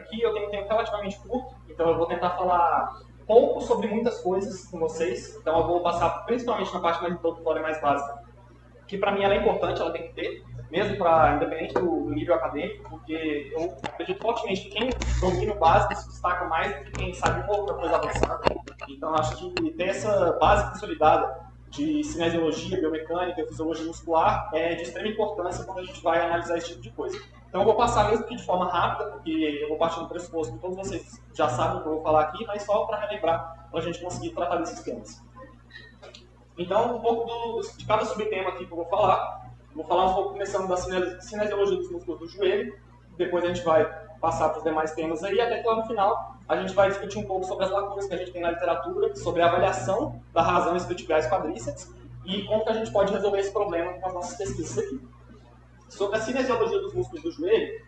aqui eu tenho um tempo relativamente curto, então eu vou tentar falar pouco sobre muitas coisas com vocês. Então eu vou passar principalmente na parte mais introdutória e mais básica, que para mim ela é importante, ela tem que ter, mesmo para independente do nível acadêmico, porque eu acredito fortemente que quem domina o básico se destaca mais do que quem sabe uma outra coisa avançada. Então acho que ter essa base consolidada de cinesiologia, biomecânica, fisiologia muscular é de extrema importância quando a gente vai analisar esse tipo de coisa. Então eu vou passar mesmo que de forma rápida, porque eu vou partir do pressuposto que todos vocês já sabem o que eu vou falar aqui, mas só para relembrar, para a gente conseguir tratar desses temas. Então, um pouco de cada subtema aqui que eu vou falar. Vou falar um pouco começando da cinesiologia dos músculos do joelho, depois a gente vai passar para os demais temas aí, até que lá no final a gente vai discutir um pouco sobre as lacunas que a gente tem na literatura, sobre a avaliação da razão isquiotibiais quadríceps e como que a gente pode resolver esse problema com as nossas pesquisas aqui. Sobre a cinesiologia dos músculos do joelho,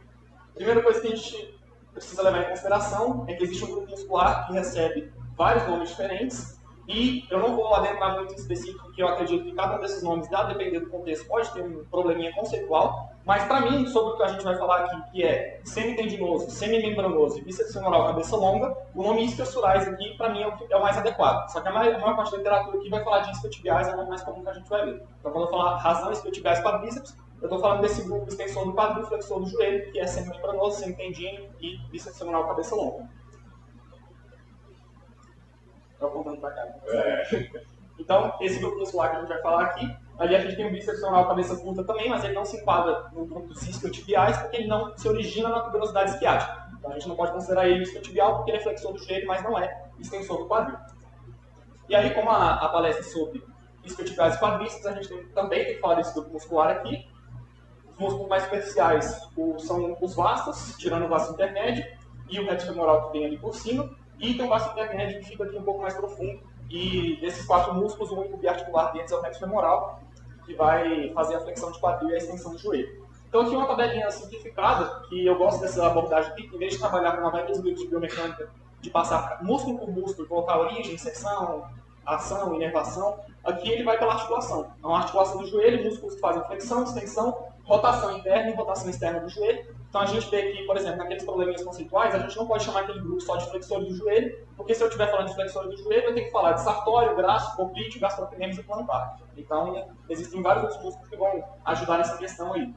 a primeira coisa que a gente precisa levar em consideração é que existe um grupo muscular que recebe vários nomes diferentes. E eu não vou adentrar muito em específico, porque eu acredito que cada um desses nomes, a depender do contexto, pode ter um probleminha conceitual. Mas, para mim, sobre o que a gente vai falar aqui, que é semitendinoso, semimembranoso e bíceps femoral cabeça longa, o nome isquiosurais aqui, para mim, é o mais adequado. Só que a maior parte da literatura aqui vai falar de isquiotibiais, é o nome mais comum que a gente vai ver. Então, quando eu falar razão isquiotibiais quadríceps, eu estou falando desse grupo extensor do quadril, flexor do joelho, que é semimembranoso, semitendino e bíceps femoral cabeça longa. Apontando para cá. Então, esse grupo muscular que a gente vai falar aqui, ali a gente tem o bíceps femoral cabeça curta também, mas ele não se enquadra no grupo dos isquiotibiais porque ele não se origina na tuberosidade isquiática. Então a gente não pode considerar ele isquiotibial porque ele é flexor do joelho, mas não é extensor do quadril. E aí, como a palestra sobre isquiotibiais e quadríceps, a gente também tem que falar desse grupo muscular aqui. Os músculos mais superficiais são os vastos, tirando o vasto intermédio, e o reto femoral que vem ali por cima. E tem um vasto intermédio que fica aqui um pouco mais profundo. E desses 4 músculos, o único biarticular deles é o reto femoral, que vai fazer a flexão de quadril e a extensão do joelho. Então aqui uma tabelinha simplificada, que eu gosto dessa abordagem aqui, que em vez de trabalhar com a maioria dos livros de biomecânica, de passar músculo por músculo, colocar origem, seção, ação, inervação, aqui ele vai pela articulação. Então a articulação do joelho, músculos que fazem flexão, extensão, rotação interna e rotação externa do joelho. Então a gente vê aqui, por exemplo, naqueles probleminhas conceituais, a gente não pode chamar aquele grupo só de flexores do joelho, porque se eu estiver falando de flexores do joelho, eu tenho que falar de sartório, braço, poplíteo, gastrocnêmio e plantar. Então existem vários outros músculos que vão ajudar nessa questão aí.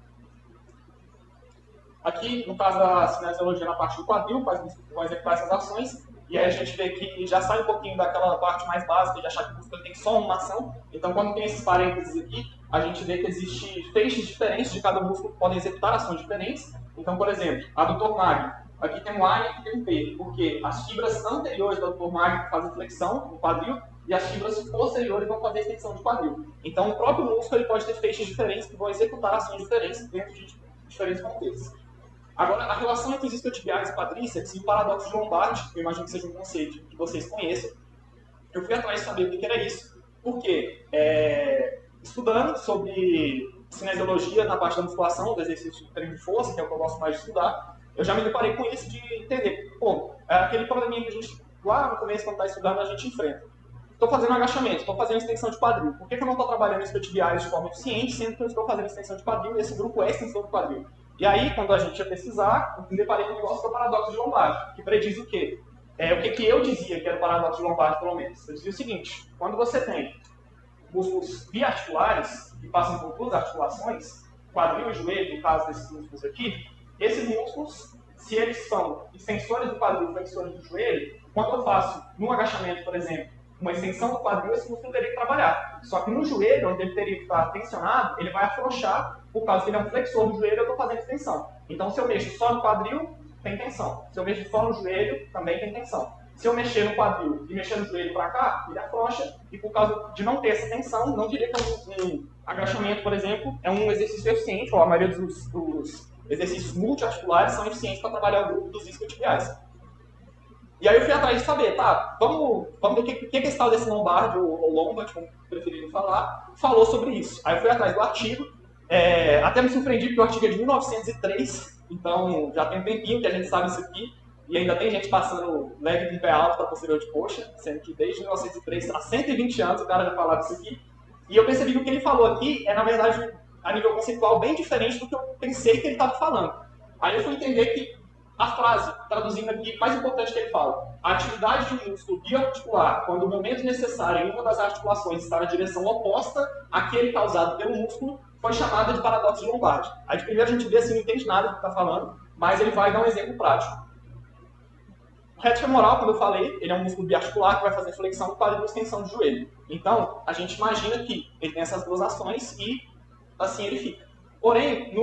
Aqui, no caso da cinesiologia na parte do quadril, vão executar essas ações, e aí a gente vê que já sai um pouquinho daquela parte mais básica de achar que o músculo tem só uma ação. Então, quando tem esses parênteses aqui, a gente vê que existem feixes diferentes de cada músculo que podem executar ações diferentes. Então, por exemplo, adutor magno. Aqui tem um A e aqui tem um P, porque as fibras anteriores do adutor magno fazem flexão no quadril e as fibras posteriores vão fazer extensão de quadril. Então, o próprio músculo ele pode ter feixes diferentes que vão executar ações diferentes dentro de diferentes contextos. Agora, a relação entre os isquiotibiais e quadríceps e o paradoxo de Lombardi, que eu imagino que seja um conceito que vocês conheçam, eu fui atrás de saber o que era isso, porque estudando sobre cinesiologia na parte da musculação, do exercício de treino de força, que é o que eu gosto mais de estudar, eu já me deparei com isso de entender, é aquele probleminha que a gente, lá no começo, quando está estudando, a gente enfrenta. Estou fazendo agachamento, estou fazendo extensão de quadril. Por que eu não estou trabalhando isquiotibiais de forma eficiente, sendo que eu estou fazendo extensão de quadril e esse grupo é extensão do quadril? E aí, quando a gente ia pesquisar, eu me deparei com o negócio do paradoxo de Lombardi, que prediz o quê? O que eu dizia que era o paradoxo de Lombardi, pelo menos. Eu dizia o seguinte: quando você tem músculos biarticulares, que passam por 2 articulações, quadril e joelho, no caso desses músculos aqui, esses músculos, se eles são extensores do quadril e flexores do joelho, quando eu faço, num agachamento, por exemplo, uma extensão do quadril, esse músculo teria que trabalhar. Só que no joelho, onde ele teria que estar tensionado, ele vai afrouxar, por causa que ele é um flexor do joelho, eu estou fazendo extensão. Então, se eu mexo só no quadril, tem tensão. Se eu mexo só no joelho, também tem tensão. Se eu mexer no quadril e mexer no joelho para cá, ele afrouxa, e por causa de não ter essa tensão, não diria que um agachamento, por exemplo, é um exercício eficiente, ou a maioria dos exercícios multiarticulares são eficientes para trabalhar o grupo dos isquiotibiais. E aí eu fui atrás de saber, tá, vamos ver o que esse tal desse Lombardi, ou Lombard, como preferirem falar, falou sobre isso. Aí eu fui atrás do artigo, até me surpreendi porque o artigo é de 1903, então já tem um tempinho que a gente sabe isso aqui, e ainda tem gente passando leve com o pé alto para posterior de coxa, sendo que desde 1903, há 120 anos, o cara já falava isso aqui. E eu percebi que o que ele falou aqui é, na verdade, a nível conceitual, bem diferente do que eu pensei que ele estava falando. Aí eu fui entender que a frase traduzindo aqui, mais importante que ele fala, a atividade de um músculo biarticular, quando o momento necessário em uma das articulações está na direção oposta àquele causado pelo músculo, foi chamada de paradoxo de Lombardi. Aí de primeiro a gente vê assim, não entende nada do que está falando, mas ele vai dar um exemplo prático. O reto femoral, como eu falei, ele é um músculo biarticular que vai fazer flexão do quadril e extensão do joelho. Então, a gente imagina que ele tem essas duas ações e assim ele fica. Porém,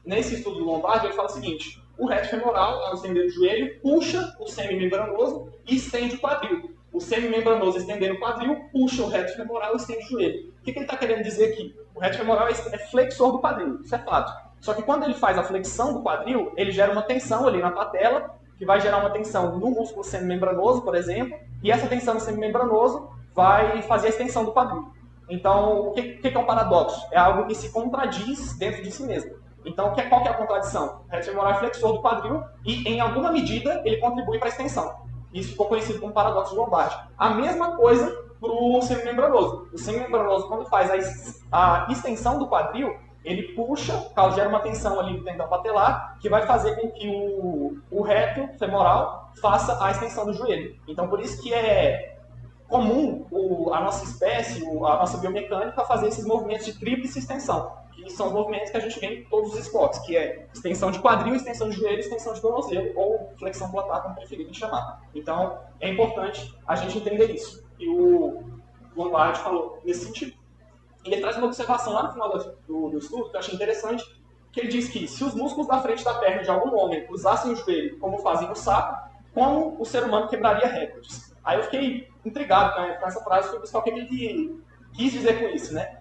nesse estudo do Lombardi, ele fala o seguinte: o reto femoral, ao estender o joelho, puxa o semimembranoso e estende o quadril. O semimembranoso estendendo o quadril, puxa o reto femoral e estende o joelho. O que ele está querendo dizer aqui? O reto femoral é flexor do quadril, isso é fato. Só que quando ele faz a flexão do quadril, ele gera uma tensão ali na patela, que vai gerar uma tensão no músculo semimembranoso, por exemplo, e essa tensão no semimembranoso vai fazer a extensão do quadril. Então, o que é um paradoxo? É algo que se contradiz dentro de si mesmo. Então, qual que é a contradição? O reto femoral é flexor do quadril e, em alguma medida, ele contribui para a extensão. Isso ficou conhecido como paradoxo de Lombardi. A mesma coisa para o semimembranoso. O semimembranoso, quando faz a extensão do quadril, ele puxa, gera uma tensão ali no tendão patelar, que vai fazer com que o reto femoral faça a extensão do joelho. Então, por isso que é comum a nossa espécie, a nossa biomecânica, fazer esses movimentos de tríplice extensão, que são os movimentos que a gente vê em todos os esportes, que é extensão de quadril, extensão de joelho, extensão de tornozelo, ou flexão plantar, como preferirem chamar. Então, é importante a gente entender isso. E o Lombardi falou nesse sentido. E ele traz uma observação lá no final do estudo, que eu achei interessante, que ele diz que se os músculos da frente da perna de algum homem usassem o joelho como fazem no sapo, como o ser humano quebraria recordes? Aí eu fiquei intrigado com essa frase, fui buscar o que ele quis dizer com isso, né?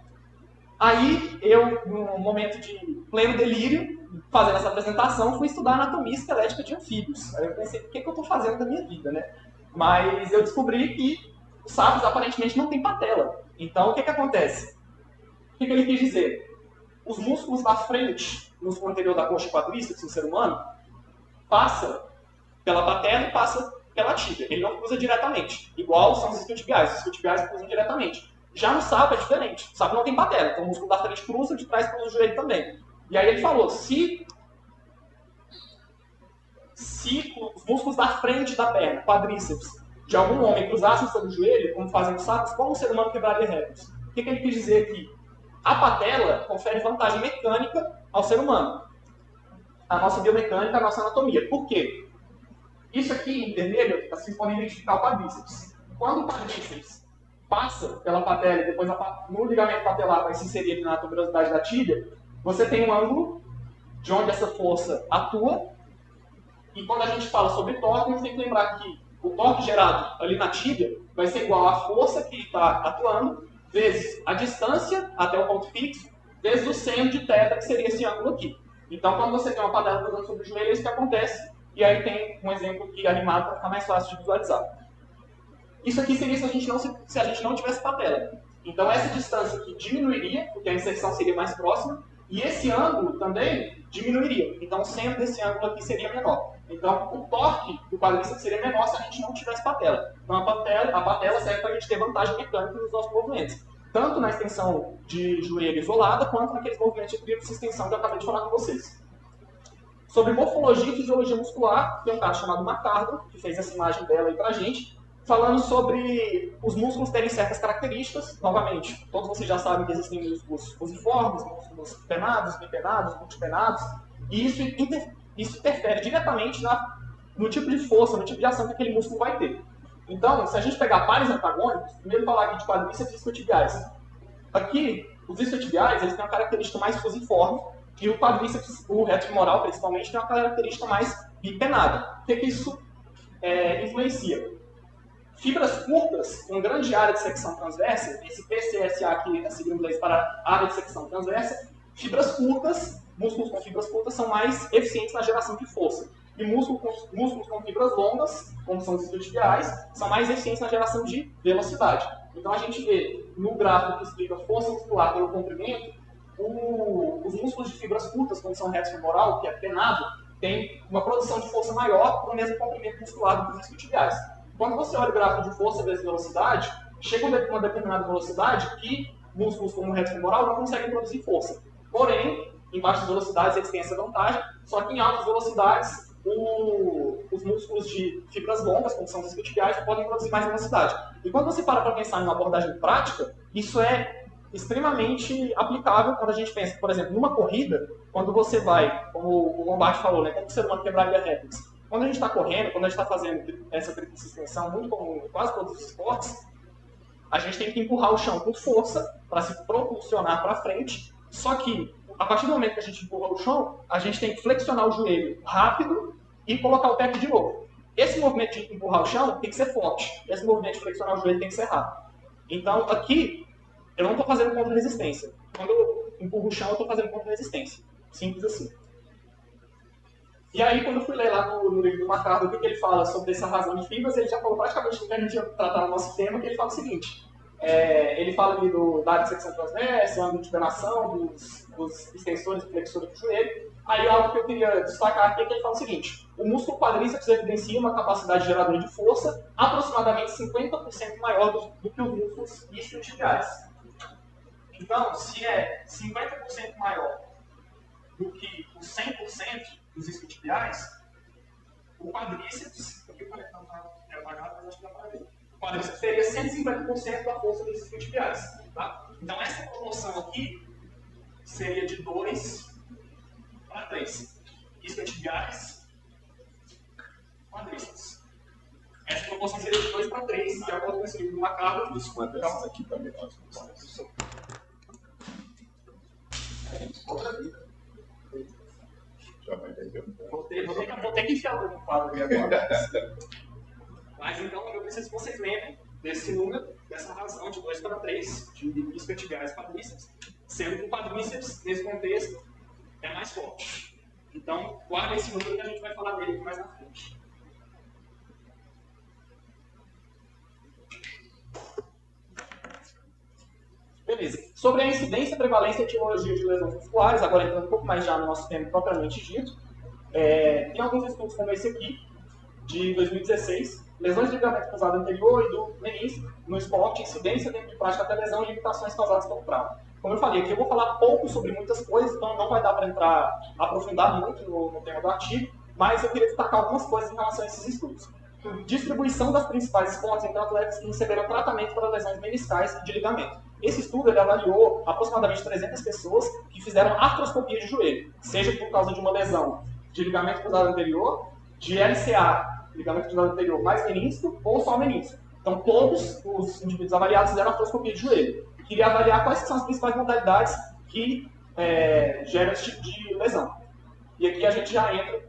Aí eu, num momento de pleno delírio, fazendo essa apresentação, fui estudar anatomia esquelética de anfíbios. Aí eu pensei, o que eu estou fazendo da minha vida, né? Mas eu descobri que os sapos aparentemente não têm patela. Então o que acontece? O que ele quis dizer? Os músculos da frente, músculo anterior da coxa e quadríceps do ser humano, passa pela patela e passa pela tíbia. Ele não cruza diretamente, igual são os isquiotibiais. Os isquiotibiais cruzam diretamente. Já no sapo é diferente. O sapo não tem patela, então o músculo da frente cruza, de trás cruza o joelho também. E aí ele falou, se os músculos da frente da perna, quadríceps, de algum homem cruzassem sobre o joelho, como fazem os sapos, como o ser humano quebraria recordes? O que ele quis dizer aqui? A patela confere vantagem mecânica ao ser humano. A nossa biomecânica, a nossa anatomia. Por quê? Isso aqui em vermelho, vocês podem identificar o quadríceps. Quando o quadríceps passa pela patela e depois no ligamento patelar vai se inserir ali na tuberosidade da tíbia, você tem um ângulo de onde essa força atua. E quando a gente fala sobre torque, a gente tem que lembrar que o torque gerado ali na tíbia vai ser igual à força que está atuando vezes a distância até o ponto fixo, vezes o seno de θ, que seria esse ângulo aqui. Então, quando você tem uma patela cruzando sobre o joelho, é isso que acontece. E aí tem um exemplo aqui animado para ficar mais fácil de visualizar. Isso aqui seria se a gente não tivesse patela. Então, essa distância aqui diminuiria, porque a inserção seria mais próxima, e esse ângulo também diminuiria. Então, o seno desse ângulo aqui seria menor. Então, o torque do quadríceps seria menor se a gente não tivesse patela. Então, a patela serve para a gente ter vantagem mecânica nos nossos movimentos. Tanto na extensão de joelho isolada, quanto naqueles movimentos de tríplice extensão que eu acabei de falar com vocês. Sobre morfologia e fisiologia muscular, tem um cara chamado McCardle, que fez essa imagem dela aí pra gente, falando sobre os músculos terem certas características. Novamente, todos vocês já sabem que existem músculos fusiformes, músculos penados, bipenados, multipenados, e isso interfere diretamente no tipo de força, no tipo de ação que aquele músculo vai ter. Então, se a gente pegar pares antagônicos, primeiro falar aqui de quadríceps e isquiotibiais. Aqui, os isquiotibiais, eles têm uma característica mais fusiforme, e o quadríceps, o reto femoral, principalmente, tem uma característica mais bipenada. O que isso influencia? Fibras curtas, com grande área de secção transversa, esse PCSA aqui, a sigla em inglês para área de secção transversa, fibras curtas, músculos com fibras curtas são mais eficientes na geração de força. E músculos com fibras longas, como são os isquiotibiais, são mais eficientes na geração de velocidade. Então a gente vê no gráfico que explica força muscular pelo comprimento, os músculos de fibras curtas, como são o reto femoral, que é penado, tem uma produção de força maior para o mesmo comprimento muscular do que os isquiotibiais. Quando você olha o gráfico de força vezes velocidade, chega a uma determinada velocidade que músculos como o reto femoral não conseguem produzir força. Porém, em baixas velocidades eles têm essa vantagem, só que em altas velocidades os músculos de fibras longas, como são os isquiotibiais, podem produzir mais velocidade. E quando você para pensar em uma abordagem prática, isso é extremamente aplicável quando a gente pensa, por exemplo, numa corrida, quando você vai, como o Lombardi falou, né, como o ser humano quebraria recordes. Quando a gente está correndo, quando a gente está fazendo essa tríplice extensão, muito comum em quase todos os esportes, a gente tem que empurrar o chão com força para se propulsionar para frente, só que a partir do momento que a gente empurra o chão, a gente tem que flexionar o joelho rápido e colocar o pé de novo. Esse movimento de empurrar o chão tem que ser forte, esse movimento de flexionar o joelho tem que ser rápido. Então, aqui, eu não estou fazendo contra-resistência. Quando eu empurro o chão, eu estou fazendo contra-resistência. Simples assim. E aí, quando eu fui ler lá no livro do Macardo o que ele fala sobre essa razão de fibras, ele já falou praticamente o que a gente ia tratar no nosso tema, que ele fala o seguinte. Ele fala ali da área de secção transversa, ângulo de venação, dos extensores e flexores do joelho. Aí, algo que eu queria destacar aqui é que ele fala o seguinte. O músculo quadríceps evidencia uma capacidade geradora de força aproximadamente 50% maior do que os músculos isquiotibiais. Então, se é 50% maior do que os 100% dos isquiotibiais, o quadríceps, aqui o canetão está apagado, mas acho que dá para ver. O quadríceps teria 150% da força dos isquiotibiais. Tá? Então, essa proporção aqui seria de 2 para 3. Isquiotibiais, quadríceps. Essa proporção seria de 2 para 3, de acordo com esse livro do Macardo. Isso, quanto essas aqui também. Outra vida. Já vai entender. Vou ter que enfiar o quadro ali agora. Mas então eu preciso que vocês lembrem desse número, dessa razão de 2 para 3, de isquiotibiais e quadríceps, sendo que o quadríceps, nesse contexto, é mais forte. Então, guarda esse número que a gente vai falar dele mais na frente. Beleza. Sobre a incidência, prevalência e etiologia de lesões musculares, agora entrando um pouco mais já no nosso tema propriamente dito, tem alguns estudos como esse aqui, de 2016, lesões de ligamento cruzado anterior e do menisco no esporte, incidência, tempo de prática até lesão e limitações causadas pelo trauma. Como eu falei, aqui eu vou falar pouco sobre muitas coisas, então não vai dar para aprofundar muito no tema do artigo, mas eu queria destacar algumas coisas em relação a esses estudos. Distribuição das principais esportes entre atletas que receberam tratamento para lesões meniscais e de ligamento. Esse estudo ele avaliou aproximadamente 300 pessoas que fizeram artroscopia de joelho, seja por causa de uma lesão de ligamento cruzado anterior, de LCA, ligamento cruzado anterior mais menisco, ou só menisco. Então todos os indivíduos avaliados fizeram artroscopia de joelho. Eu queria avaliar quais são as principais modalidades que geram esse tipo de lesão. E aqui a gente já entra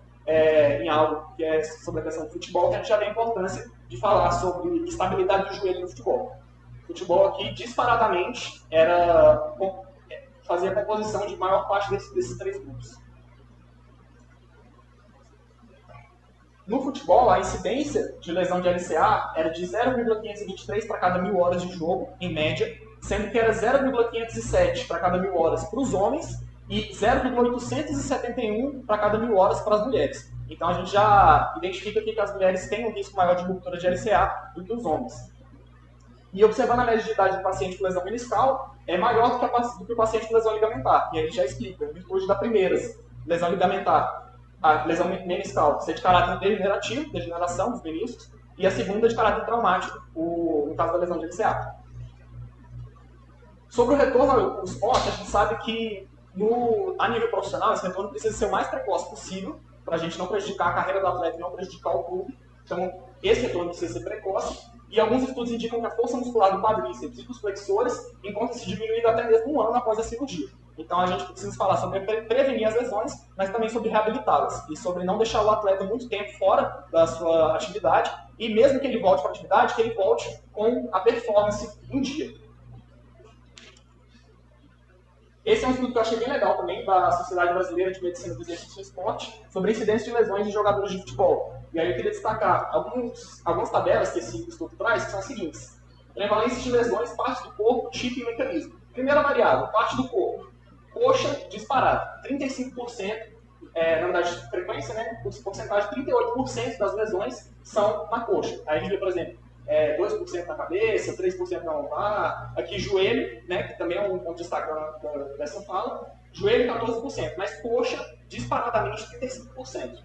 em algo que é sobre a questão do futebol, que a gente já vê a importância de falar sobre estabilidade do joelho no futebol. O futebol aqui, disparadamente, fazia a composição de maior parte desses três grupos. No futebol, a incidência de lesão de LCA era de 0,523 para cada 1.000 horas de jogo, em média, sendo que era 0,507 para cada 1.000 horas para os homens e 0,871 para cada 1.000 horas para as mulheres. Então a gente já identifica aqui que as mulheres têm um risco maior de ruptura de LCA do que os homens. E observando a média de idade do paciente com lesão meniscal, é maior do que o paciente com lesão ligamentar. E aí já explica, em virtude da primeira, lesão ligamentar, a lesão meniscal ser de caráter degenerativo, degeneração dos meniscos, e a segunda de caráter traumático, no caso da lesão de LCA. Sobre o retorno ao esporte, a gente sabe que a nível profissional, esse retorno precisa ser o mais precoce possível, para a gente não prejudicar a carreira do atleta e não prejudicar o clube. Então, esse retorno precisa ser precoce. E alguns estudos indicam que a força muscular do quadríceps e dos flexores encontra-se diminuída até mesmo 1 ano após a cirurgia. Então, a gente precisa falar sobre prevenir as lesões, mas também sobre reabilitá-las. E sobre não deixar o atleta muito tempo fora da sua atividade. E mesmo que ele volte para a atividade, que ele volte com a performance em dia. Esse é um estudo que eu achei bem legal também, da Sociedade Brasileira de Medicina do Exercício e Esporte, sobre a incidência de lesões de jogadores de futebol. E aí eu queria destacar algumas tabelas que esse estudo traz, que são as seguintes. Prevalência de lesões, parte do corpo, tipo e mecanismo. Primeira variável, parte do corpo. Coxa, disparado. 35%, na verdade, frequência, né? Porcentagem, 38% das lesões são na coxa. Aí a gente vê, por exemplo, 2% na cabeça, 3% na lombar, aqui joelho, né, que também é um destaque dessa fala, joelho 14%, mas coxa disparadamente 35%.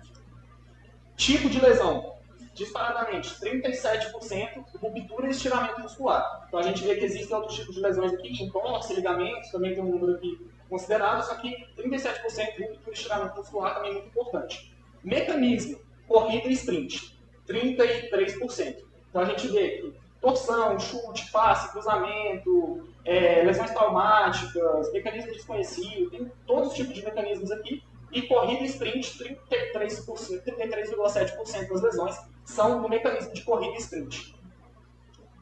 Tipo de lesão, disparadamente, 37% ruptura e estiramento muscular. Então a gente vê que existem outros tipos de lesões aqui, entorse, ligamentos, também tem um número aqui considerado, só que 37% ruptura e estiramento muscular também é muito importante. Mecanismo, corrida e sprint, 33%. Então a gente vê que torção, chute, passe, cruzamento, lesões traumáticas, mecanismo desconhecido, tem todos os tipos de mecanismos aqui. E corrida e sprint, 33,7% das lesões são no mecanismo de corrida e sprint.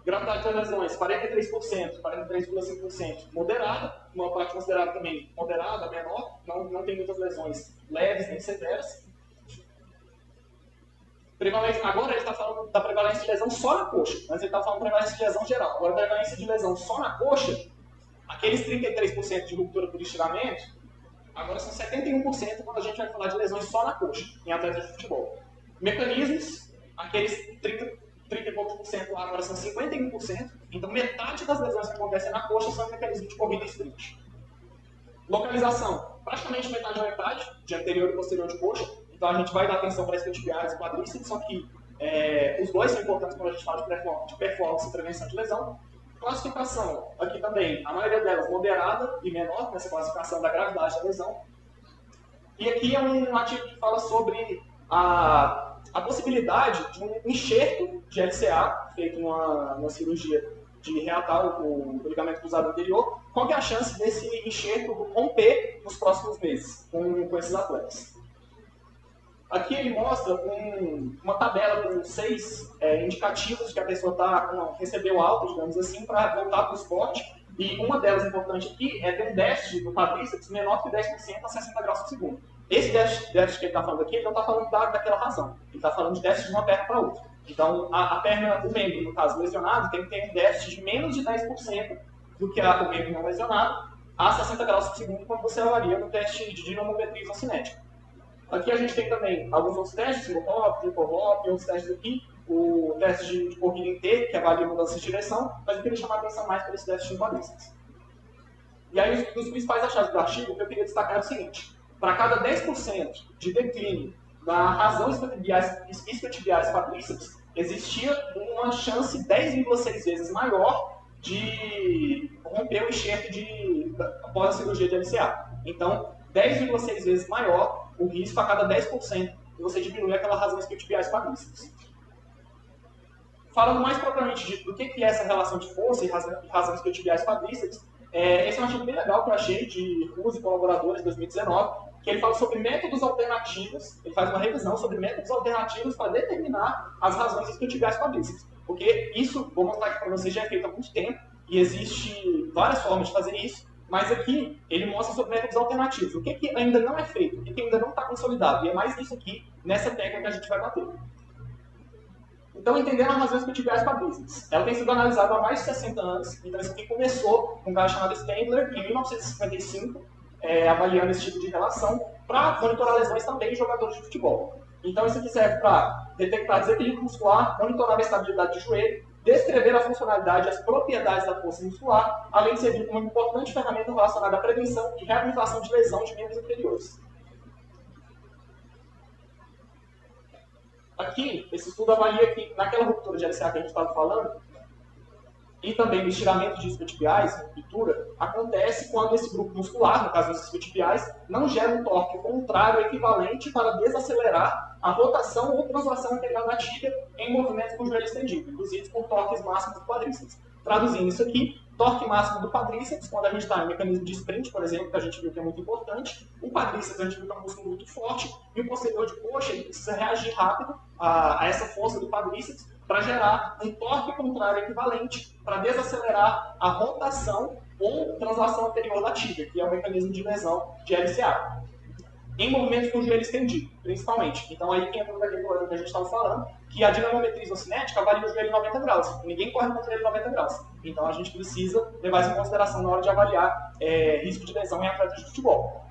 Gravidade das lesões, 43%, 43,5% moderada, uma parte considerada também moderada, menor, não tem muitas lesões leves nem severas. Agora ele está falando da prevalência de lesão só na coxa, mas ele está falando da prevalência de lesão geral. Agora a prevalência de lesão só na coxa, aqueles 33% de ruptura por estiramento, agora são 71% quando a gente vai falar de lesões só na coxa, em atletas de futebol. Mecanismos, aqueles 30 e poucos por cento lá agora são 51%, então metade das lesões que acontecem na coxa são mecanismos de corrida e sprint. Localização, praticamente metade a metade, de anterior e posterior de coxa, então a gente vai dar atenção para isquiotibiais e quadríceps, só que os dois são importantes quando a gente fala de performance e prevenção de lesão. Classificação, aqui também, a maioria delas moderada e menor, nessa classificação da gravidade da lesão. E aqui é um artigo que fala sobre a possibilidade de um enxerto de LCA, feito numa cirurgia de reatar o ligamento cruzado anterior. Qual que é a chance desse enxerto romper nos próximos meses com esses atletas? Aqui ele mostra uma tabela com 6 indicativos que a pessoa recebeu alta, digamos assim, para voltar para o esporte. E uma delas importante aqui é ter um déficit do quadríceps menor que 10% a 60 graus por segundo. Esse déficit que ele está falando aqui, ele não está falando daquela razão. Ele está falando de déficit de uma perna para outra. Então, a perna, o membro, no caso lesionado, tem que ter um déficit de menos de 10% do que o membro não lesionado a 60 graus por segundo quando você avalia no teste de dinamometria isocinética. Aqui a gente tem também alguns outros testes, single hop, triple hop, outros testes aqui, o teste de corrida em T, que avalia mudança de direção, mas eu queria chamar a atenção mais para esse teste de quadríceps. E aí, os principais achados do artigo, o que eu queria destacar é o seguinte: para cada 10% de declínio da razão isquiotibiais quadríceps, existia uma chance 10,6 vezes maior de romper o enxerto após a cirurgia de LCA. Então, 10,6 vezes maior o risco a cada 10% que você diminui aquela razão isquiotibiais quadríceps. Falando mais propriamente do que é essa relação de força e razão isquiotibiais quadríceps, esse é um artigo bem legal que eu achei, de Cruz e colaboradores, de 2019, que ele fala sobre métodos alternativos, ele faz uma revisão sobre métodos alternativos para determinar as razões isquiotibiais quadríceps. Porque isso, vou mostrar aqui para vocês, já é feito há muito tempo, e existe várias formas de fazer isso, mas aqui ele mostra sobre métodos alternativos. O que ainda não é feito, o que ainda não está consolidado. E é mais isso aqui, nessa técnica que a gente vai bater. Então, entendendo as razões isquiotibiais quadríceps. Ela tem sido analisada há mais de 60 anos. Então, isso aqui começou com um cara chamado Stendler, em 1955, avaliando esse tipo de relação, para monitorar lesões também em jogadores de futebol. Então, isso aqui serve para detectar desequilíbrio muscular, monitorar a estabilidade de joelho, descrever a funcionalidade e as propriedades da força muscular, além de servir como uma importante ferramenta relacionada à prevenção e reabilitação de lesão de membros inferiores. Aqui, esse estudo avalia que naquela ruptura de LCA que a gente estava falando, e também no estiramento de isquiotibiais, ruptura, acontece quando esse grupo muscular, no caso dos isquiotibiais, não gera um torque contrário equivalente para desacelerar a rotação ou translação integral da tíbia em movimentos com o joelho estendido, induzidos por torques máximos do quadríceps. Traduzindo isso aqui, torque máximo do quadríceps, quando a gente está em mecanismo de sprint, por exemplo, que a gente viu que é muito importante. O quadríceps a gente viu que é um músculo muito forte, e o posterior de coxa ele precisa reagir rápido a essa força do quadríceps para gerar um torque contrário equivalente para desacelerar a rotação ou translação anterior da tíbia, que é o mecanismo de lesão de LCA. Em movimentos com o joelho estendido, principalmente. Então aí que entra naquele problema que a gente estava falando, que a dinamometria isocinética avalia o joelho em 90 graus. Ninguém corre com o joelho em 90 graus. Então a gente precisa levar isso em consideração na hora de avaliar risco de lesão em atletas de futebol.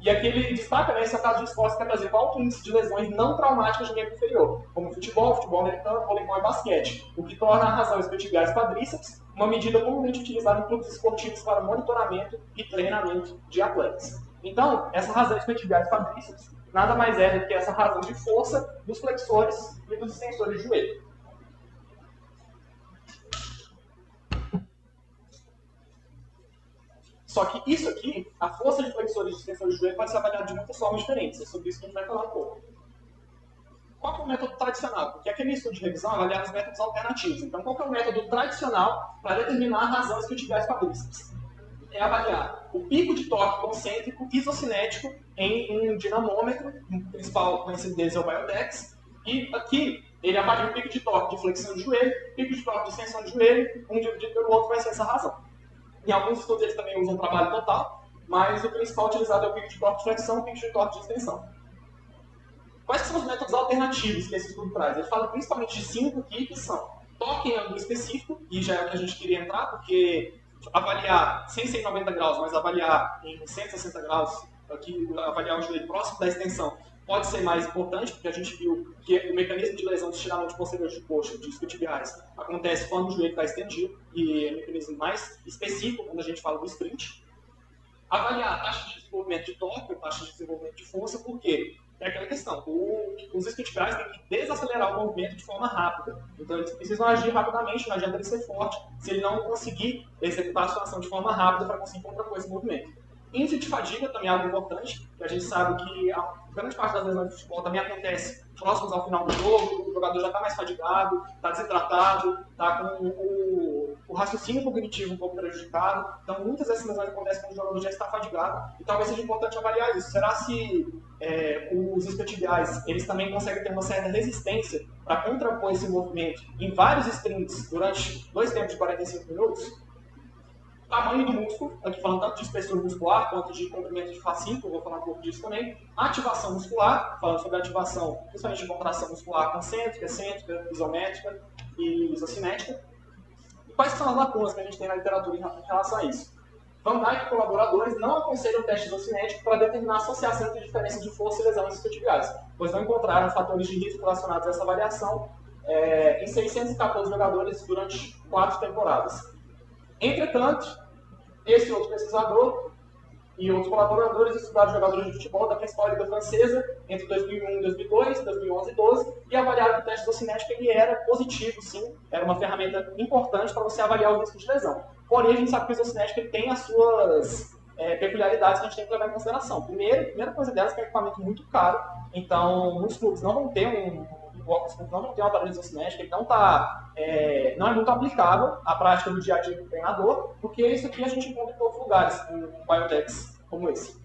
E aqui ele destaca, esse é o caso de esportes que apresentam alto índice de lesões não traumáticas de membro inferior, como futebol americano, voleibol e basquete, o que torna a razão isquiotibiais quadríceps uma medida comumente utilizada em clubes esportivos para monitoramento e treinamento de atletas. Então, essa razão isquiotibiais quadríceps nada mais é do que essa razão de força dos flexores e dos extensores de joelho. Só que isso aqui, a força de flexores e extensores de joelho pode ser avaliada de muitas formas diferentes. É sobre isso que a gente vai falar um pouco. Qual que é o método tradicional? Porque aquele estudo de revisão avaliava os métodos alternativos. Então, qual que é o método tradicional para determinar a razão isquiotibiais quadríceps? É avaliar o pico de torque concêntrico isocinético em um dinamômetro, o principal conhecido deles é o Biodex, e aqui ele avalia o pico de torque de flexão de joelho, pico de torque de extensão de joelho, um dividido pelo outro vai ser essa razão. Em alguns estudos eles também usam trabalho total, mas o principal utilizado é o pico de torque de flexão e o pico de torque de extensão. Quais são os métodos alternativos que esse estudo traz? Ele fala principalmente de 5 aqui, que são toque em ângulo específico, e já é o que a gente queria entrar, porque avaliar sem ser em 90 graus, mas avaliar em 160 graus, aqui, avaliar o joelho próximo da extensão, pode ser mais importante, porque a gente viu que o mecanismo de lesão do estiramento posterior de coxa, de isquiotibiais, acontece quando o joelho está estendido, e é um mecanismo mais específico quando a gente fala do sprint. Avaliar a taxa de desenvolvimento de torque, a taxa de desenvolvimento de força, por quê? É aquela questão, os isquiotibiais têm que desacelerar o movimento de forma rápida. Então eles precisam agir rapidamente, não adianta ele ser forte, se ele não conseguir executar a sua ação de forma rápida para conseguir contrapor esse movimento. Índice de fadiga também é algo importante, que a gente sabe que a grande parte das lesões de futebol também acontece próximos ao final do jogo, o jogador já está mais fadigado, está desidratado, está com o raciocínio cognitivo um pouco prejudicado. Então, muitas dessas lesões acontecem quando o jogador já está fadigado, e talvez seja importante avaliar isso. Será se os isquiotibiais eles também conseguem ter uma certa resistência para contrapor esse movimento em vários sprints durante 2 tempos de 45 minutos? Tamanho do músculo, aqui falando tanto de espessura muscular quanto de comprimento de fascículo, vou falar um pouco disso também. Ativação muscular, falando sobre ativação, principalmente de contração muscular concêntrica, excêntrica, isométrica e isocinética. E quais são as lacunas que a gente tem na literatura em relação a isso? Van Dijk e colaboradores não aconselham o teste isocinético para determinar a associação entre diferença de força e lesões isquiotibiais, pois não encontraram fatores de risco relacionados a essa avaliação em 614 jogadores durante 4 temporadas. Entretanto, esse outro pesquisador e outros colaboradores estudaram jogadores de futebol da principal liga francesa entre 2001 e 2002, 2011 e 2012 e avaliaram que o teste isocinético ele era positivo, sim, era uma ferramenta importante para você avaliar o risco de lesão. Porém, a gente sabe que o isocinético ele tem as suas peculiaridades que a gente tem que levar em consideração. A primeira coisa delas é que é um equipamento muito caro, então muitos clubes não vão ter um aparelho isocinético, ele não é muito aplicável à prática do dia a dia do treinador, porque isso aqui a gente encontra em poucos lugares, com Biodex como esse.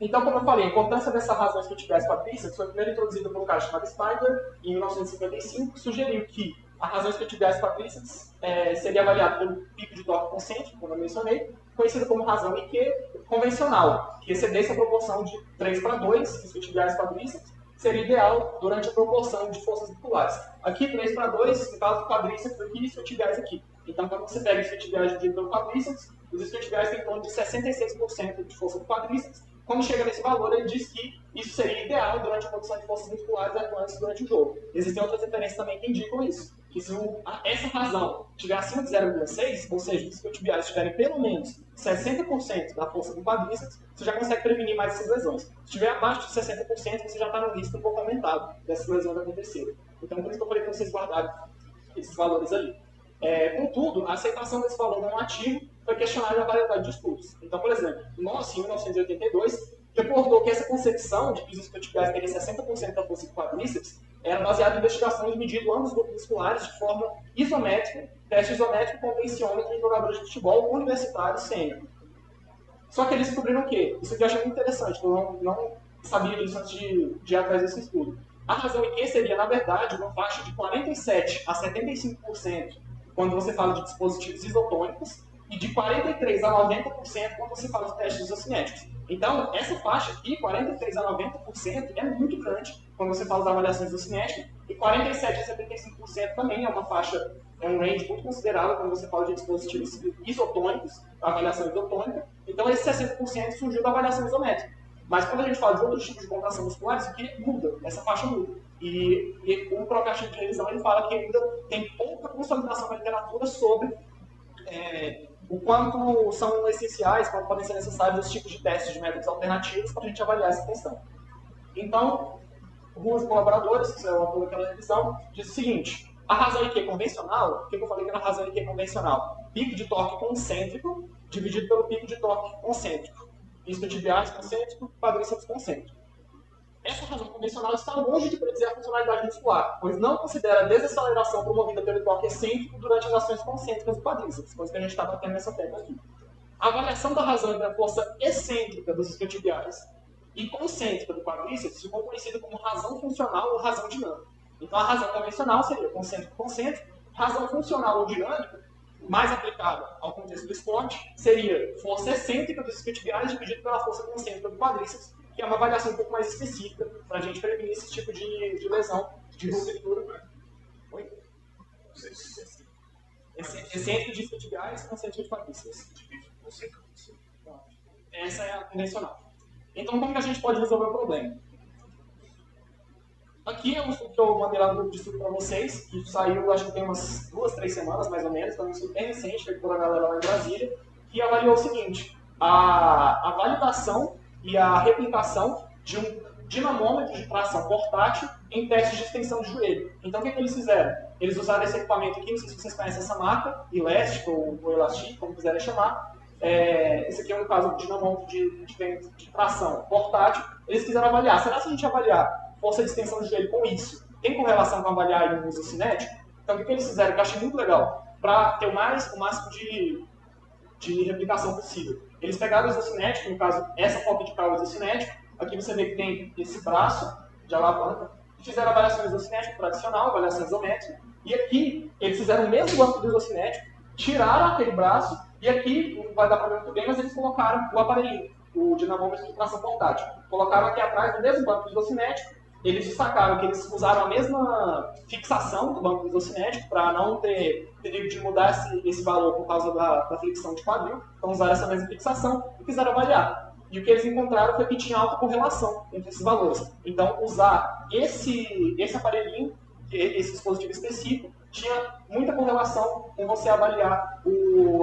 Então, como eu falei, a importância dessa razão isquiotibiais quadríceps foi primeiro introduzida por um cara chamado Spider, em 1955, que sugeriu que a razão isquiotibiais quadríceps seria avaliada pelo pico de torque concêntrico, como eu mencionei, conhecido como razão IQ convencional, que excedesse a proporção de 3:2 isquiotibiais quadríceps, seria ideal durante a proporção de forças musculares. Aqui, 3:2, no caso do quadríceps aqui e isquiotibiais aqui. Então, quando você pega isquiotibiais dividido pelo quadríceps, os isquiotibiais têm em torno de 66% de força do quadríceps. Quando chega nesse valor, ele diz que isso seria ideal durante a produção de forças musculares atuantes durante o jogo. Existem outras referências também que indicam isso. Que se essa razão estiver acima de 0,6, ou seja, os isquiotibiais estiverem pelo menos 60% da força do quadríceps, você já consegue prevenir mais essas lesões. Se estiver abaixo de 60%, você já está no risco um pouco aumentado dessas lesões acontecerem. Então, por isso que eu falei para vocês guardarem esses valores ali. Contudo, a aceitação desse valor não ativo foi questionada na variedade de estudos. Então, por exemplo, Moss, em 1982, reportou que essa concepção de que os isquiotibiais teriam 60% da força do quadríceps era baseada em investigações medindo ambos os grupos musculares de forma isométrica, teste isométrico com tensiômetro em jogadores de futebol universitários sênior. Só que eles descobriram o quê? Isso aqui eu achei muito interessante, eu não sabia disso antes de ir atrás desse estudo. A razão IQ seria, na verdade, uma faixa de 47% a 75% quando você fala de dispositivos isotônicos, e de 43% a 90% quando você fala de testes isocinéticos. Então, essa faixa aqui, 43% a 90%, é muito grande quando você fala de avaliações isocinéticas, e 47% a 75% também é uma faixa, é um range muito considerável quando você fala de dispositivos isotônicos, avaliação isotônica. Então, esse 60% surgiu da avaliação isométrica. Mas quando a gente fala de outros tipos de contração muscular, isso aqui muda, essa faixa muda. E o próprio artigo de revisão ele fala que ainda tem pouca consolidação na literatura sobre o quanto são essenciais, quanto podem ser necessários os tipos de testes de métodos alternativos para a gente avaliar essa questão. Então, Ruas e colaboradores, que é o autor daquela revisão, diz o seguinte: a razão IQ convencional, o que eu falei que era a razão IQ convencional? Pico de torque concêntrico dividido pelo pico de torque concêntrico. Isquiotibiais concêntrico, quadríceps concêntrico. Essa razão convencional está longe de predizer a funcionalidade muscular, pois não considera a desaceleração promovida pelo torque excêntrico durante as ações concêntricas do quadríceps, coisa que a gente está batendo nessa tecla aqui. A avaliação da razão entre a força excêntrica dos isquiotibiais e concêntrica do quadríceps ficou conhecida como razão funcional ou razão dinâmica. Então, a razão convencional seria concêntrico-concêntrico, razão funcional ou dinâmica, mais aplicada ao contexto do esporte, seria força excêntrica dos isquiotibiais dividido pela força concêntrica do quadríceps, que é uma avaliação um pouco mais específica para a gente prevenir esse tipo de lesão, de ruptura. Oi? Excêntrico de isquiotibiais, concêntrico de quadríceps. Essa é a convencional. Então, como que a gente pode resolver o problema? Aqui é um estudo que eu mandei lá no grupo de estudo para vocês, que saiu, acho que tem umas 2, 3 semanas, mais ou menos, então é um estudo bem recente, feito por uma galera lá em Brasília, que avaliou o seguinte: a validação e a replicação de um dinamômetro de tração portátil em testes de extensão de joelho. Então, o que eles fizeram? Eles usaram esse equipamento aqui, não sei se vocês conhecem essa marca, Elástico ou Elastic, como quiserem chamar. Esse aqui é no caso do dinamômetro de tração portátil. Eles quiseram avaliar: será que se a gente avaliar força de extensão de joelho com isso, tem correlação com avaliar o uso cinético? Então, o que eles fizeram, que eu achei muito legal, para ter o máximo de replicação possível. Eles pegaram o isocinético, no caso, essa foto de cá é o isocinético. Aqui você vê que tem esse braço de alavanca. Fizeram avaliação isocinética tradicional, avaliação isométrica. E aqui, eles fizeram o mesmo banco do isocinético, tiraram aquele braço, e aqui, não vai dar para ver muito bem, mas eles colocaram o aparelhinho, o dinamômetro de tração portátil. Colocaram aqui atrás, no mesmo banco do isocinético. Eles destacaram que eles usaram a mesma fixação do banco isocinético para não ter perigo de mudar esse valor por causa da flexão de quadril. Então usaram essa mesma fixação e quiseram avaliar. E o que eles encontraram foi que tinha alta correlação entre esses valores. Então usar esse aparelhinho, esse dispositivo específico, tinha muita correlação com você avaliar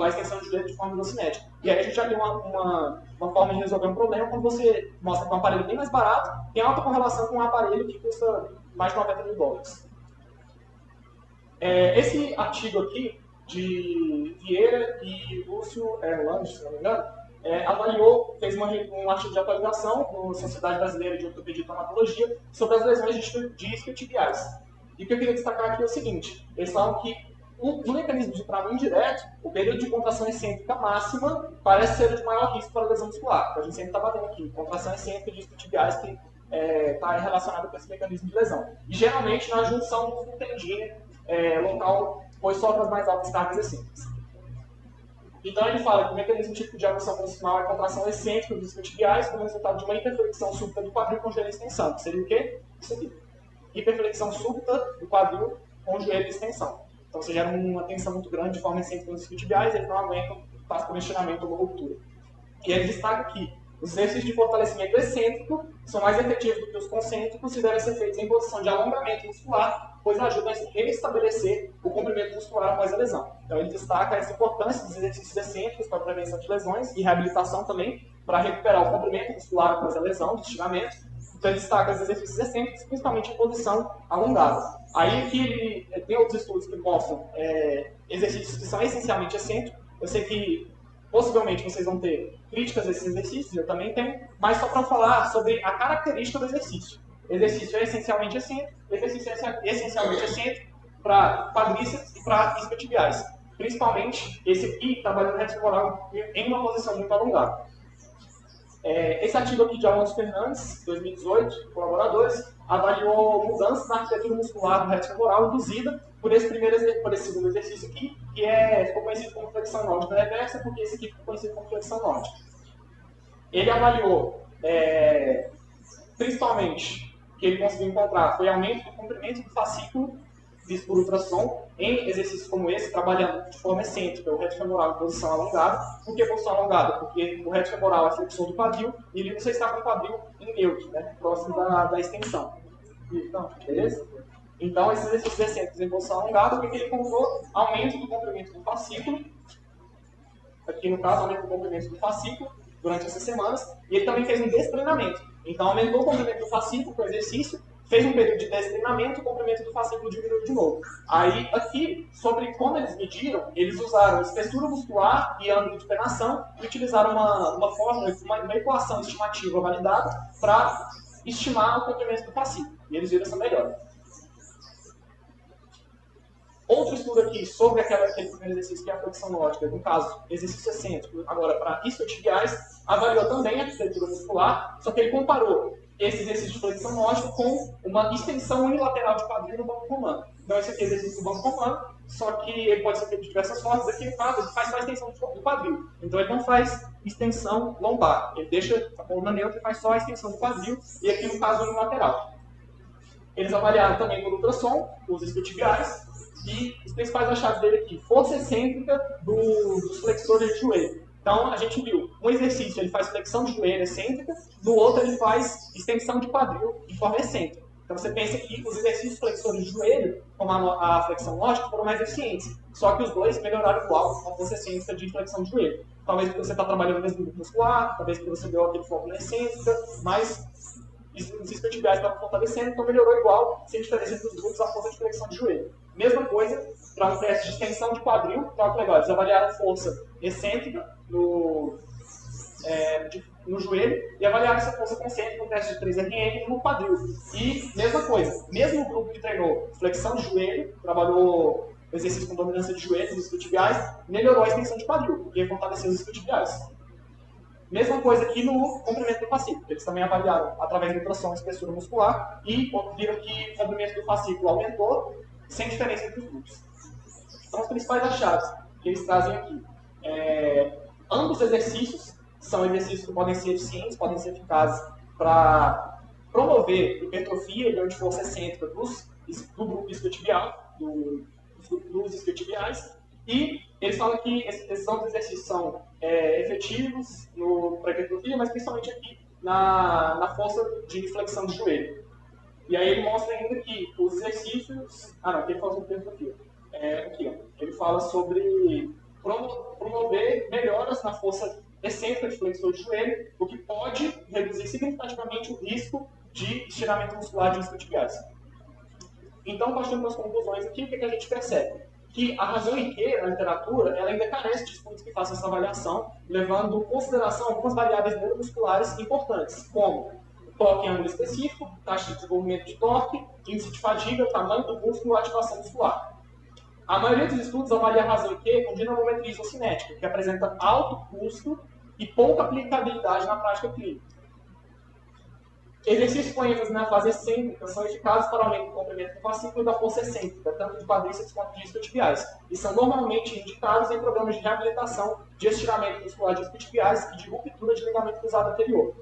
a extensão de joelho de forma isocinética. E aí a gente já tem uma forma de resolver um problema quando você mostra que um aparelho bem mais barato tem alta correlação com um aparelho que custa mais de $90 mil. Esse artigo aqui, de Vieira e Lúcio Erlange, se não me engano, fez um artigo de atualização na Sociedade Brasileira de Ortopedia e Traumatologia sobre as lesões de isquiotibiais. E o que eu queria destacar aqui é o seguinte: eles falam que no mecanismo de trauma indireto, o período de contração excêntrica máxima parece ser o de maior risco para a lesão muscular. Então, a gente sempre está batendo aqui, contração excêntrica de isquiotibiais que está relacionada com esse mecanismo de lesão. E geralmente na junção músculo-tendíneo, local, pois sofre as mais altas cargas excêntricas. Então ele fala que o mecanismo típico de adução proximal é a contração excêntrica dos isquiotibiais como resultado de uma hiperflexão súbita do quadril com joelho em extensão, que seria o quê? Isso aqui. Hiperflexão súbita do quadril com joelho em extensão. Então você gera uma tensão muito grande de forma excêntrica nos isquiotibiais, eles não aguentam, faz por estiramento ou ruptura. E ele destaca que os exercícios de fortalecimento excêntrico são mais efetivos do que os concêntricos e devem ser feitos em posição de alongamento muscular, pois ajudam a restabelecer o comprimento muscular após a lesão. Então ele destaca essa importância dos exercícios excêntricos para a prevenção de lesões e reabilitação também para recuperar o comprimento muscular após a lesão, de estiramento. Então ele destaca os exercícios excêntricos, principalmente em posição alongada. Aí aqui ele tem outros estudos que mostram exercícios que são essencialmente excêntricos. Eu sei que possivelmente vocês vão ter críticas a esses exercícios, eu também tenho, mas só para falar sobre a característica do exercício. Exercício é essencialmente excêntrico, exercício é essencialmente excêntrico para quadríceps e para isquiotibiais. Principalmente esse aqui, trabalhando no reto femoral em uma posição muito alongada. Esse artigo aqui de Alonso Fernandes, 2018, colaboradores, avaliou mudanças na arquitetura muscular do reto femoral induzida por esse segundo exercício aqui, que ficou conhecido como flexão nórdica reversa, porque esse aqui ficou conhecido como flexão nórdica. Ele avaliou, principalmente, o que ele conseguiu encontrar foi aumento do comprimento do fascículo visto por ultrassom em exercícios como esse, trabalhando de forma excêntrica, o reto femoral em posição alongada. Por que posição alongada? Porque o reto femoral é a flexão do quadril e ele você está com o quadril em neutro, próximo da extensão. Então, beleza? Então, esses exercícios excêntricos em posição alongada, o que ele encontrou? Aumento do comprimento do fascículo aqui no caso aumenta o comprimento do fascículo durante essas semanas, e ele também fez um destreinamento. Então aumentou o comprimento do fascículo com o exercício, fez um período de destreinamento e o comprimento do fascículo diminuiu de novo. Aí, aqui, sobre como eles mediram, eles usaram espessura muscular e ângulo de penação e utilizaram uma fórmula, uma equação estimativa validada para estimar o comprimento do fascículo. E eles viram essa melhora. Outro estudo aqui sobre aquele primeiro exercício que é a flexão lógica, no caso, exercício excêntrico, agora para isquiotibiais, avaliou também a arquitetura muscular, só que ele comparou esse exercício de flexão lógica com uma extensão unilateral de quadril no banco romano. Então, esse aqui é o exercício do banco romano, só que ele pode ser feito de diversas formas. Aqui, no caso, ele faz só a extensão do quadril. Então, ele não faz extensão lombar. Ele deixa a coluna neutra e faz só a extensão do quadril, e aqui, no caso, unilateral. Eles avaliaram também por ultrassom os isquiotibiais, e os principais achados dele aqui, força excêntrica dos flexores de joelho. Então, a gente viu, um exercício ele faz flexão de joelho excêntrica, no outro ele faz extensão de quadril de forma excêntrica. Então, você pensa que os exercícios flexores de joelho, como a flexão lógica, foram mais eficientes. Só que os dois melhoraram igual a força excêntrica de flexão de joelho. Talvez porque você está trabalhando no mesmo grupo muscular, talvez porque você deu aquele fórmula excêntrica, mas os isquiotibiais estavam fortalecendo, então melhorou igual, sem diferença entre os grupos, a força de flexão de joelho. Mesma coisa para um teste de extensão de quadril, então, que legal, eles avaliaram força excêntrica no joelho e avaliaram essa força concêntrica no teste de 3RM no quadril. E mesma coisa, mesmo o grupo que treinou flexão de joelho, trabalhou exercício com dominância de joelho, os isquiotibiais, melhorou a extensão de quadril, porque fortaleceu os isquiotibiais. Mesma coisa aqui no comprimento do fascículo. Eles também avaliaram através de ultrassom a espessura muscular e viram que o comprimento do fascículo aumentou sem diferença entre os grupos. Então, os principais achados que eles trazem aqui. Ambos exercícios são exercícios que podem ser eficientes, podem ser eficazes para promover hipertrofia e ganho de força excêntrica do grupo isquiotibial, dos isquiotibiais. E eles falam que esses outros exercícios são efetivos para hipertrofia, mas principalmente aqui na força de flexão de joelho. E aí ele mostra ainda que os exercícios... aqui ele fala sobre hipertrofia. Ele fala sobre promover melhoras na força excêntrica de flexor de joelho, o que pode reduzir significativamente o risco de estiramento muscular de isquiotibiais. Então, partindo das conclusões aqui, o que a gente percebe? Que a razão em que, na literatura, ela ainda carece de estudos que façam essa avaliação, levando em consideração algumas variáveis neuromusculares importantes, como toque em ângulo específico, taxa de desenvolvimento de torque, índice de fadiga, tamanho do músculo e ativação muscular. A maioria dos estudos avalia a razão em que com dinamometria isocinética, que apresenta alto custo e pouca aplicabilidade na prática clínica. Exercícios com ênfase na fase excêntrica são eficazes para o aumento do comprimento do fascículo e da força excêntrica, tanto de quadríceps quanto de isquiotibiais, e são normalmente indicados em programas de reabilitação de estiramento muscular de isquiotibiais e de ruptura de ligamento cruzado anterior.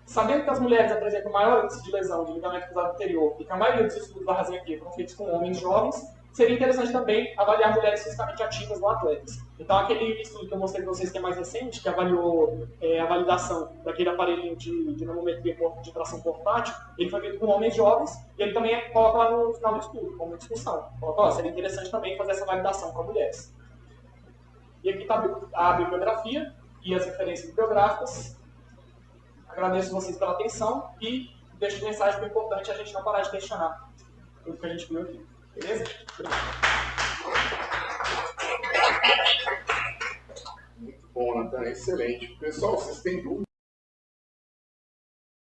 Sabendo que as mulheres apresentam maior índice de lesão de ligamento cruzado anterior e que a maioria dos estudos da razão aqui foram feitos com homens jovens, seria interessante também avaliar mulheres fisicamente ativas ou atletas. Então, aquele estudo que eu mostrei para vocês que é mais recente, que avaliou a validação daquele aparelhinho de dinamometria de tração portátil, ele foi feito com homens jovens e ele também coloca lá no final do estudo, como discussão. Coloca, seria interessante também fazer essa validação para mulheres. E aqui está a bibliografia e as referências bibliográficas. Agradeço vocês pela atenção e deixo de mensagem que é importante a gente não parar de questionar tudo que a gente viu aqui. Beleza? Muito bom, Nathan. Excelente. Pessoal, vocês têm dúvidas?